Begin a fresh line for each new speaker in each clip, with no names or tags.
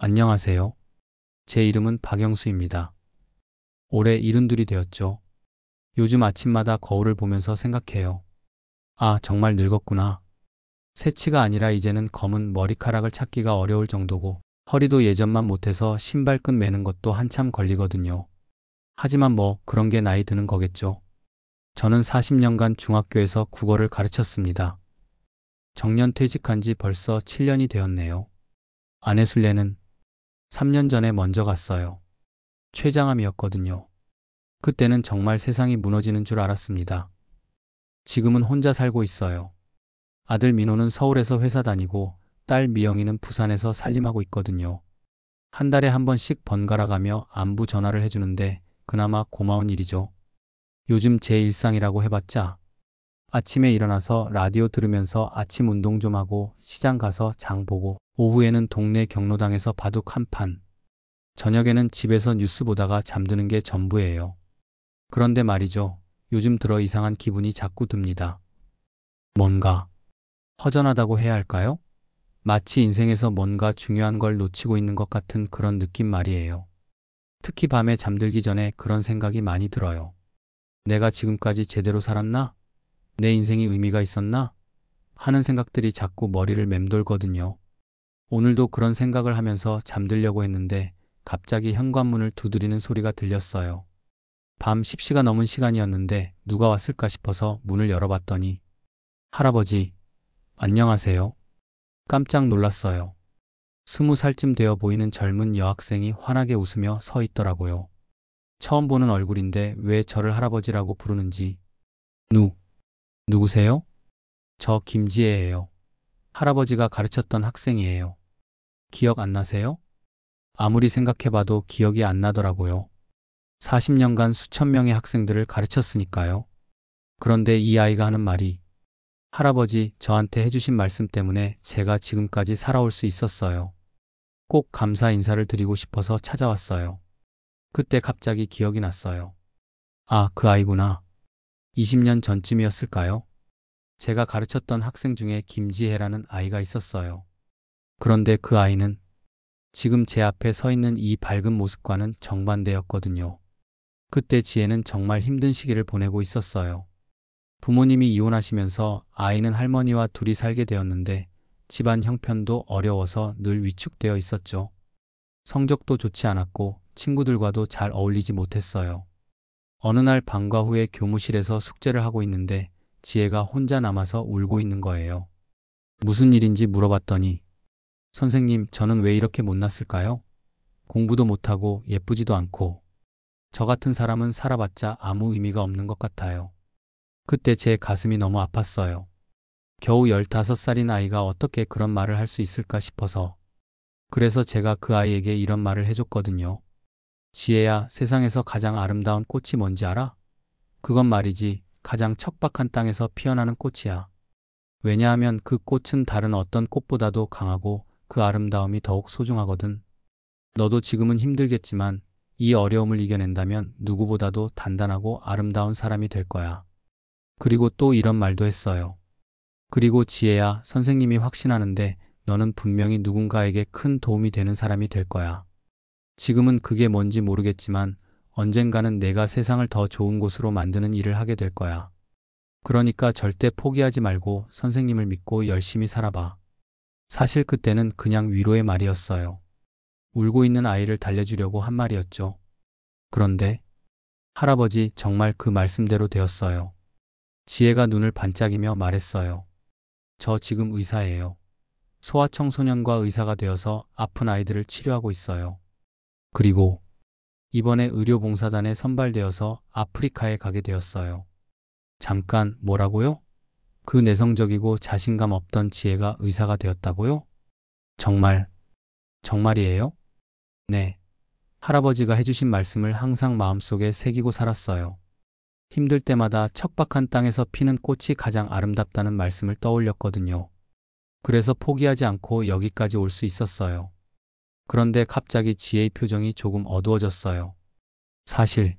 안녕하세요. 제 이름은 박영수입니다. 올해 72이 되었죠. 요즘 아침마다 거울을 보면서 생각해요. 아, 정말 늙었구나. 새치가 아니라 이제는 검은 머리카락을 찾기가 어려울 정도고 허리도 예전만 못해서 신발끈 매는 것도 한참 걸리거든요. 하지만 뭐 그런 게 나이 드는 거겠죠. 저는 40년간 중학교에서 국어를 가르쳤습니다. 정년 퇴직한 지 벌써 7년이 되었네요. 아내 순례는 3년 전에 먼저 갔어요. 췌장암이었거든요. 그때는 정말 세상이 무너지는 줄 알았습니다. 지금은 혼자 살고 있어요. 아들 민호는 서울에서 회사 다니고 딸 미영이는 부산에서 살림하고 있거든요. 한 달에 한 번씩 번갈아 가며 안부 전화를 해주는데 그나마 고마운 일이죠. 요즘 제 일상이라고 해봤자 아침에 일어나서 라디오 들으면서 아침 운동 좀 하고 시장 가서 장 보고 오후에는 동네 경로당에서 바둑 한 판, 저녁에는 집에서 뉴스 보다가 잠드는 게 전부예요. 그런데 말이죠. 요즘 들어 이상한 기분이 자꾸 듭니다. 뭔가 허전하다고 해야 할까요? 마치 인생에서 뭔가 중요한 걸 놓치고 있는 것 같은 그런 느낌 말이에요. 특히 밤에 잠들기 전에 그런 생각이 많이 들어요. 내가 지금까지 제대로 살았나? 내 인생이 의미가 있었나? 하는 생각들이 자꾸 머리를 맴돌거든요. 오늘도 그런 생각을 하면서 잠들려고 했는데 갑자기 현관문을 두드리는 소리가 들렸어요. 밤 10시가 넘은 시간이었는데 누가 왔을까 싶어서 문을 열어봤더니 할아버지, 안녕하세요. 깜짝 놀랐어요. 20살쯤 되어 보이는 젊은 여학생이 환하게 웃으며 서 있더라고요. 처음 보는 얼굴인데 왜 저를 할아버지라고 부르는지. 누구세요? 저 김지혜예요. 할아버지가 가르쳤던 학생이에요. 기억 안 나세요? 아무리 생각해봐도 기억이 안 나더라고요. 40년간 수천 명의 학생들을 가르쳤으니까요. 그런데 이 아이가 하는 말이 할아버지, 저한테 해주신 말씀 때문에 제가 지금까지 살아올 수 있었어요. 꼭 감사 인사를 드리고 싶어서 찾아왔어요. 그때 갑자기 기억이 났어요. 아, 그 아이구나. 20년 전쯤이었을까요? 제가 가르쳤던 학생 중에 김지혜라는 아이가 있었어요. 그런데 그 아이는 지금 제 앞에 서 있는 이 밝은 모습과는 정반대였거든요. 그때 지혜는 정말 힘든 시기를 보내고 있었어요. 부모님이 이혼하시면서 아이는 할머니와 둘이 살게 되었는데 집안 형편도 어려워서 늘 위축되어 있었죠. 성적도 좋지 않았고 친구들과도 잘 어울리지 못했어요. 어느 날 방과 후에 교무실에서 숙제를 하고 있는데 지혜가 혼자 남아서 울고 있는 거예요. 무슨 일인지 물어봤더니 선생님, 저는 왜 이렇게 못났을까요? 공부도 못하고 예쁘지도 않고 저 같은 사람은 살아봤자 아무 의미가 없는 것 같아요. 그때 제 가슴이 너무 아팠어요. 겨우 15살인 아이가 어떻게 그런 말을 할 수 있을까 싶어서. 그래서 제가 그 아이에게 이런 말을 해줬거든요. 지혜야, 세상에서 가장 아름다운 꽃이 뭔지 알아? 그건 말이지, 가장 척박한 땅에서 피어나는 꽃이야. 왜냐하면 그 꽃은 다른 어떤 꽃보다도 강하고 그 아름다움이 더욱 소중하거든. 너도 지금은 힘들겠지만 이 어려움을 이겨낸다면 누구보다도 단단하고 아름다운 사람이 될 거야. 그리고 또 이런 말도 했어요. 그리고 지혜야, 선생님이 확신하는데 너는 분명히 누군가에게 큰 도움이 되는 사람이 될 거야. 지금은 그게 뭔지 모르겠지만 언젠가는 내가 세상을 더 좋은 곳으로 만드는 일을 하게 될 거야. 그러니까 절대 포기하지 말고 선생님을 믿고 열심히 살아봐. 사실 그때는 그냥 위로의 말이었어요. 울고 있는 아이를 달래주려고 한 말이었죠. 그런데 할아버지, 정말 그 말씀대로 되었어요. 지혜가 눈을 반짝이며 말했어요. 저 지금 의사예요. 소아청소년과 의사가 되어서 아픈 아이들을 치료하고 있어요. 그리고 이번에 의료봉사단에 선발되어서 아프리카에 가게 되었어요. 잠깐, 뭐라고요? 그 내성적이고 자신감 없던 지혜가 의사가 되었다고요? 정말이에요? 네. 할아버지가 해주신 말씀을 항상 마음속에 새기고 살았어요. 힘들 때마다 척박한 땅에서 피는 꽃이 가장 아름답다는 말씀을 떠올렸거든요. 그래서 포기하지 않고 여기까지 올 수 있었어요. 그런데 갑자기 지혜의 표정이 조금 어두워졌어요. 사실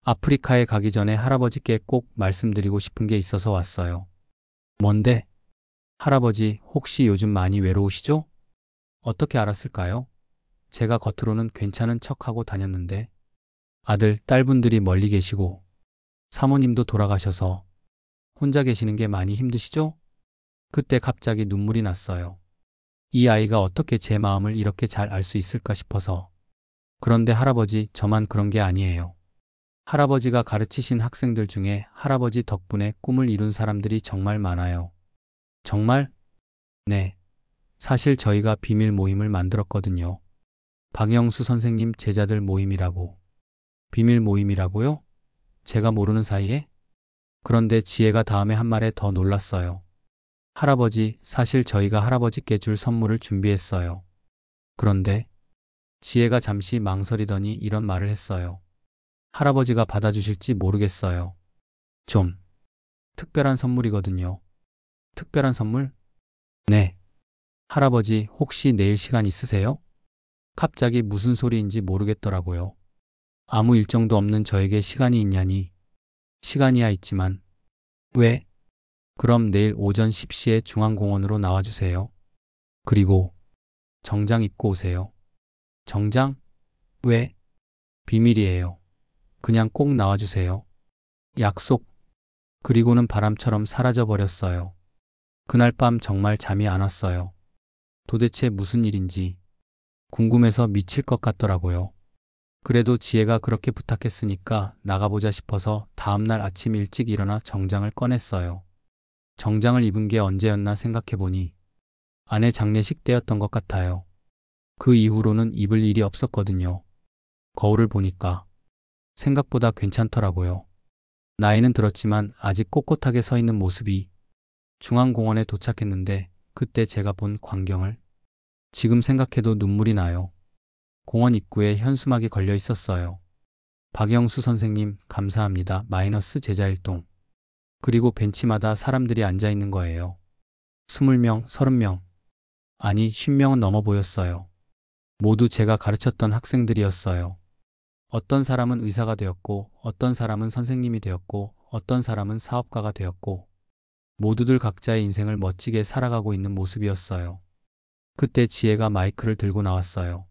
아프리카에 가기 전에 할아버지께 꼭 말씀드리고 싶은 게 있어서 왔어요. 뭔데? 할아버지, 혹시 요즘 많이 외로우시죠? 어떻게 알았을까요? 제가 겉으로는 괜찮은 척하고 다녔는데 아들, 딸분들이 멀리 계시고 사모님도 돌아가셔서 혼자 계시는 게 많이 힘드시죠? 그때 갑자기 눈물이 났어요. 이 아이가 어떻게 제 마음을 이렇게 잘 알 수 있을까 싶어서. 그런데 할아버지, 저만 그런 게 아니에요. 할아버지가 가르치신 학생들 중에 할아버지 덕분에 꿈을 이룬 사람들이 정말 많아요. 정말? 네. 사실 저희가 비밀 모임을 만들었거든요. 박영수 선생님 제자들 모임이라고. 비밀 모임이라고요? 제가 모르는 사이에? 그런데 지혜가 다음에 한 말에 더 놀랐어요. 할아버지, 사실 저희가 할아버지께 줄 선물을 준비했어요. 그런데 지혜가 잠시 망설이더니 이런 말을 했어요. 할아버지가 받아주실지 모르겠어요. 좀 특별한 선물이거든요. 특별한 선물? 네. 할아버지, 혹시 내일 시간 있으세요? 갑자기 무슨 소리인지 모르겠더라고요. 아무 일정도 없는 저에게 시간이 있냐니. 시간이야 있지만. 왜? 그럼 내일 오전 10시에 중앙공원으로 나와주세요. 그리고 정장 입고 오세요. 정장? 왜? 비밀이에요. 그냥 꼭 나와주세요. 약속. 그리고는 바람처럼 사라져버렸어요. 그날 밤 정말 잠이 안 왔어요. 도대체 무슨 일인지 궁금해서 미칠 것 같더라고요. 그래도 지혜가 그렇게 부탁했으니까 나가보자 싶어서 다음날 아침 일찍 일어나 정장을 꺼냈어요. 정장을 입은 게 언제였나 생각해보니 아내 장례식 때였던 것 같아요. 그 이후로는 입을 일이 없었거든요. 거울을 보니까 생각보다 괜찮더라고요. 나이는 들었지만 아직 꼿꼿하게 서 있는 모습이. 중앙공원에 도착했는데 그때 제가 본 광경을 지금 생각해도 눈물이 나요. 공원 입구에 현수막이 걸려 있었어요. 박영수 선생님 감사합니다. 마이너스 제자일동. 그리고 벤치마다 사람들이 앉아 있는 거예요. 20명, 30명. 아니, 50명은 넘어 보였어요. 모두 제가 가르쳤던 학생들이었어요. 어떤 사람은 의사가 되었고, 어떤 사람은 선생님이 되었고, 어떤 사람은 사업가가 되었고, 모두들 각자의 인생을 멋지게 살아가고 있는 모습이었어요. 그때 지혜가 마이크를 들고 나왔어요.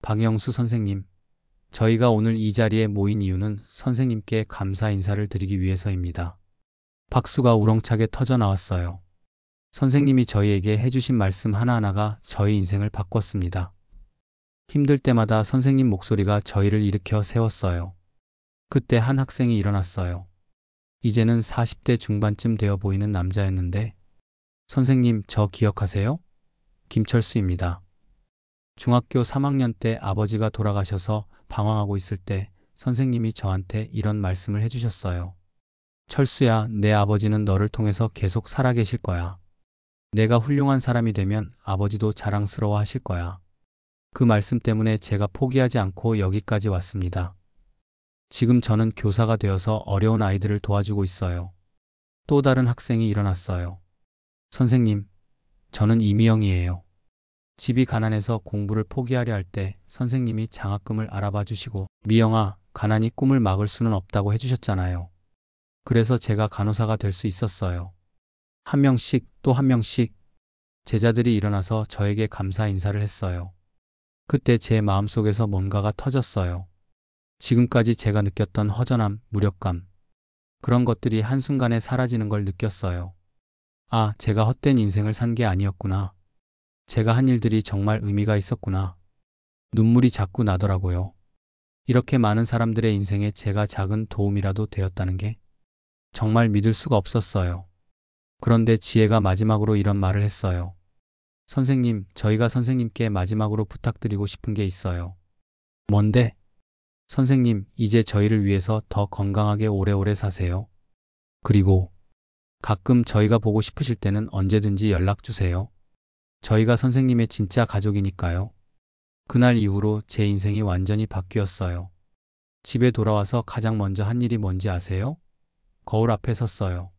박영수 선생님, 저희가 오늘 이 자리에 모인 이유는 선생님께 감사 인사를 드리기 위해서입니다. 박수가 우렁차게 터져 나왔어요. 선생님이 저희에게 해주신 말씀 하나하나가 저희 인생을 바꿨습니다. 힘들 때마다 선생님 목소리가 저희를 일으켜 세웠어요. 그때 한 학생이 일어났어요. 이제는 40대 중반쯤 되어 보이는 남자였는데, 선생님, 저 기억하세요? 김철수입니다. 중학교 3학년 때 아버지가 돌아가셔서 방황하고 있을 때 선생님이 저한테 이런 말씀을 해주셨어요. 철수야, 내 아버지는 너를 통해서 계속 살아계실 거야. 내가 훌륭한 사람이 되면 아버지도 자랑스러워 하실 거야. 그 말씀 때문에 제가 포기하지 않고 여기까지 왔습니다. 지금 저는 교사가 되어서 어려운 아이들을 도와주고 있어요. 또 다른 학생이 일어났어요. 선생님, 저는 이미영이에요. 집이 가난해서 공부를 포기하려 할 때 선생님이 장학금을 알아봐 주시고, 미영아, 가난이 꿈을 막을 수는 없다고 해주셨잖아요. 그래서 제가 간호사가 될 수 있었어요. 한 명씩 또 한 명씩 제자들이 일어나서 저에게 감사 인사를 했어요. 그때 제 마음속에서 뭔가가 터졌어요. 지금까지 제가 느꼈던 허전함, 무력감, 그런 것들이 한순간에 사라지는 걸 느꼈어요. 아, 제가 헛된 인생을 산 게 아니었구나. 제가 한 일들이 정말 의미가 있었구나. 눈물이 자꾸 나더라고요. 이렇게 많은 사람들의 인생에 제가 작은 도움이라도 되었다는 게 정말 믿을 수가 없었어요. 그런데 지혜가 마지막으로 이런 말을 했어요. 선생님, 저희가 선생님께 마지막으로 부탁드리고 싶은 게 있어요. 뭔데? 선생님, 이제 저희를 위해서 더 건강하게 오래오래 사세요. 그리고 가끔 저희가 보고 싶으실 때는 언제든지 연락 주세요. 저희가 선생님의 진짜 가족이니까요. 그날 이후로 제 인생이 완전히 바뀌었어요. 집에 돌아와서 가장 먼저 한 일이 뭔지 아세요? 거울 앞에 섰어요.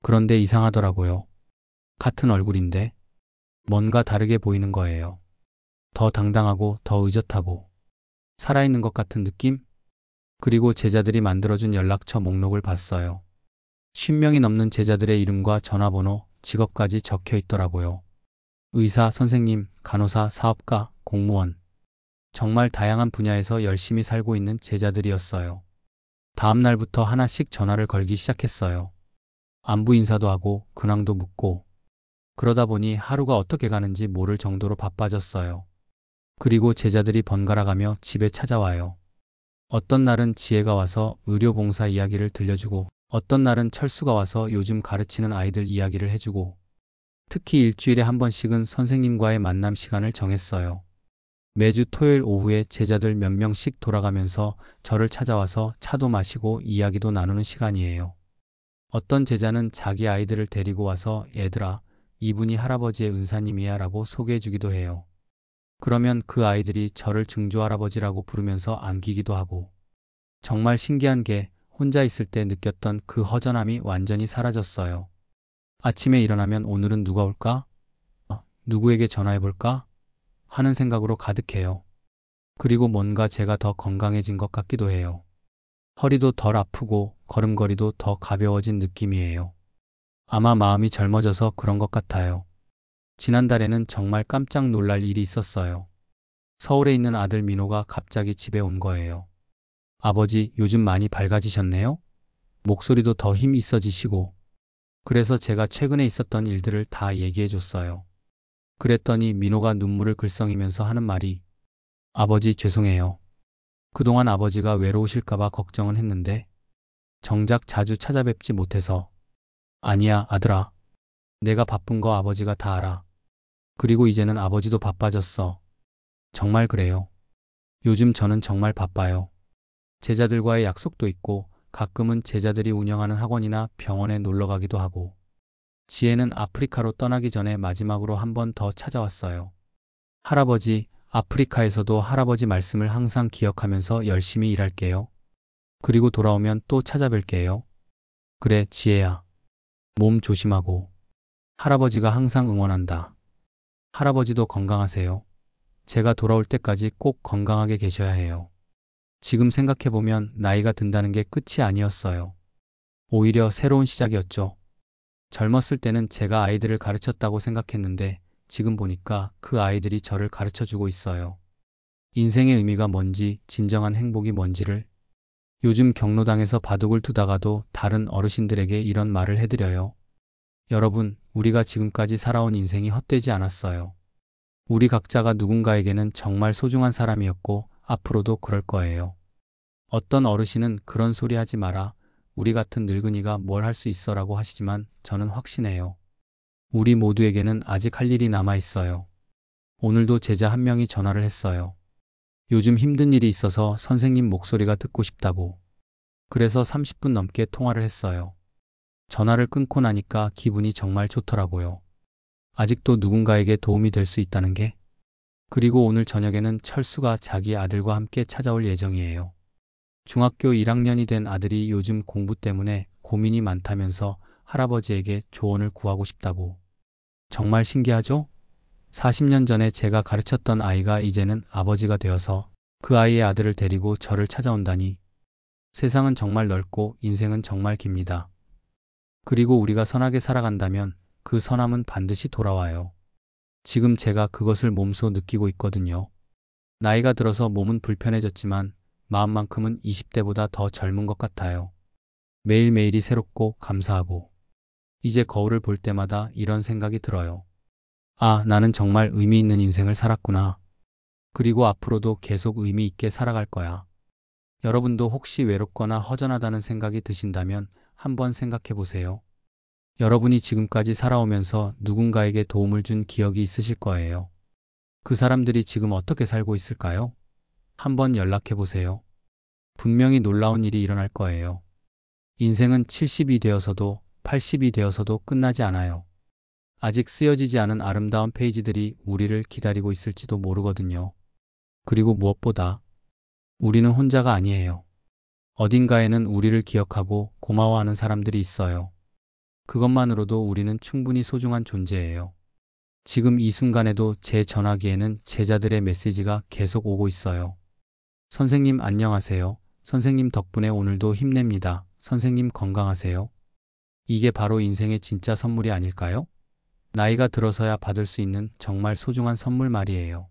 그런데 이상하더라고요. 같은 얼굴인데 뭔가 다르게 보이는 거예요. 더 당당하고 더 의젓하고 살아있는 것 같은 느낌? 그리고 제자들이 만들어준 연락처 목록을 봤어요. 50명이 넘는 제자들의 이름과 전화번호, 직업까지 적혀 있더라고요. 의사, 선생님, 간호사, 사업가, 공무원. 정말 다양한 분야에서 열심히 살고 있는 제자들이었어요. 다음 날부터 하나씩 전화를 걸기 시작했어요. 안부 인사도 하고 근황도 묻고 그러다 보니 하루가 어떻게 가는지 모를 정도로 바빠졌어요. 그리고 제자들이 번갈아가며 집에 찾아와요. 어떤 날은 지혜가 와서 의료봉사 이야기를 들려주고 어떤 날은 철수가 와서 요즘 가르치는 아이들 이야기를 해주고 특히 일주일에 한 번씩은 선생님과의 만남 시간을 정했어요. 매주 토요일 오후에 제자들 몇 명씩 돌아가면서 저를 찾아와서 차도 마시고 이야기도 나누는 시간이에요. 어떤 제자는 자기 아이들을 데리고 와서 얘들아, 이분이 할아버지의 은사님이야 라고 소개해주기도 해요. 그러면 그 아이들이 저를 증조할아버지라고 부르면서 안기기도 하고 정말 신기한 게 혼자 있을 때 느꼈던 그 허전함이 완전히 사라졌어요. 아침에 일어나면 오늘은 누가 올까? 누구에게 전화해볼까? 하는 생각으로 가득해요. 그리고 뭔가 제가 더 건강해진 것 같기도 해요. 허리도 덜 아프고 걸음걸이도 더 가벼워진 느낌이에요. 아마 마음이 젊어져서 그런 것 같아요. 지난달에는 정말 깜짝 놀랄 일이 있었어요. 서울에 있는 아들 민호가 갑자기 집에 온 거예요. 아버지, 요즘 많이 밝아지셨네요? 목소리도 더 힘 있어지시고. 그래서 제가 최근에 있었던 일들을 다 얘기해 줬어요. 그랬더니 민호가 눈물을 글썽이면서 하는 말이 아버지 죄송해요. 그동안 아버지가 외로우실까봐 걱정은 했는데 정작 자주 찾아뵙지 못해서 아니야 아들아. 내가 바쁜 거 아버지가 다 알아. 그리고 이제는 아버지도 바빠졌어. 정말 그래요. 요즘 저는 정말 바빠요. 제자들과의 약속도 있고 가끔은 제자들이 운영하는 학원이나 병원에 놀러 가기도 하고 지혜는 아프리카로 떠나기 전에 마지막으로 한 번 더 찾아왔어요. 할아버지, 아프리카에서도 할아버지 말씀을 항상 기억하면서 열심히 일할게요. 그리고 돌아오면 또 찾아뵐게요. 그래, 지혜야. 몸 조심하고. 할아버지가 항상 응원한다. 할아버지도 건강하세요. 제가 돌아올 때까지 꼭 건강하게 계셔야 해요. 지금 생각해보면 나이가 든다는 게 끝이 아니었어요. 오히려 새로운 시작이었죠. 젊었을 때는 제가 아이들을 가르쳤다고 생각했는데 지금 보니까 그 아이들이 저를 가르쳐주고 있어요. 인생의 의미가 뭔지, 진정한 행복이 뭔지를 요즘 경로당에서 바둑을 두다가도 다른 어르신들에게 이런 말을 해드려요. 여러분, 우리가 지금까지 살아온 인생이 헛되지 않았어요. 우리 각자가 누군가에게는 정말 소중한 사람이었고 앞으로도 그럴 거예요. 어떤 어르신은 그런 소리 하지 마라. 우리 같은 늙은이가 뭘 할 수 있어라고 하시지만 저는 확신해요. 우리 모두에게는 아직 할 일이 남아 있어요. 오늘도 제자 한 명이 전화를 했어요. 요즘 힘든 일이 있어서 선생님 목소리가 듣고 싶다고. 그래서 30분 넘게 통화를 했어요. 전화를 끊고 나니까 기분이 정말 좋더라고요. 아직도 누군가에게 도움이 될 수 있다는 게. 그리고 오늘 저녁에는 철수가 자기 아들과 함께 찾아올 예정이에요. 중학교 1학년이 된 아들이 요즘 공부 때문에 고민이 많다면서 할아버지에게 조언을 구하고 싶다고. 정말 신기하죠? 40년 전에 제가 가르쳤던 아이가 이제는 아버지가 되어서 그 아이의 아들을 데리고 저를 찾아온다니. 세상은 정말 넓고 인생은 정말 깁니다. 그리고 우리가 선하게 살아간다면 그 선함은 반드시 돌아와요. 지금 제가 그것을 몸소 느끼고 있거든요. 나이가 들어서 몸은 불편해졌지만 마음만큼은 20대보다 더 젊은 것 같아요. 매일매일이 새롭고 감사하고 이제 거울을 볼 때마다 이런 생각이 들어요. 아, 나는 정말 의미 있는 인생을 살았구나. 그리고 앞으로도 계속 의미 있게 살아갈 거야. 여러분도 혹시 외롭거나 허전하다는 생각이 드신다면 한번 생각해 보세요. 여러분이 지금까지 살아오면서 누군가에게 도움을 준 기억이 있으실 거예요. 그 사람들이 지금 어떻게 살고 있을까요? 한번 연락해 보세요. 분명히 놀라운 일이 일어날 거예요. 인생은 70이 되어서도 80이 되어서도 끝나지 않아요. 아직 쓰여지지 않은 아름다운 페이지들이 우리를 기다리고 있을지도 모르거든요. 그리고 무엇보다 우리는 혼자가 아니에요. 어딘가에는 우리를 기억하고 고마워하는 사람들이 있어요. 그것만으로도 우리는 충분히 소중한 존재예요. 지금 이 순간에도 제 전화기에는 제자들의 메시지가 계속 오고 있어요. 선생님 안녕하세요. 선생님 덕분에 오늘도 힘냅니다. 선생님 건강하세요. 이게 바로 인생의 진짜 선물이 아닐까요? 나이가 들어서야 받을 수 있는 정말 소중한 선물 말이에요.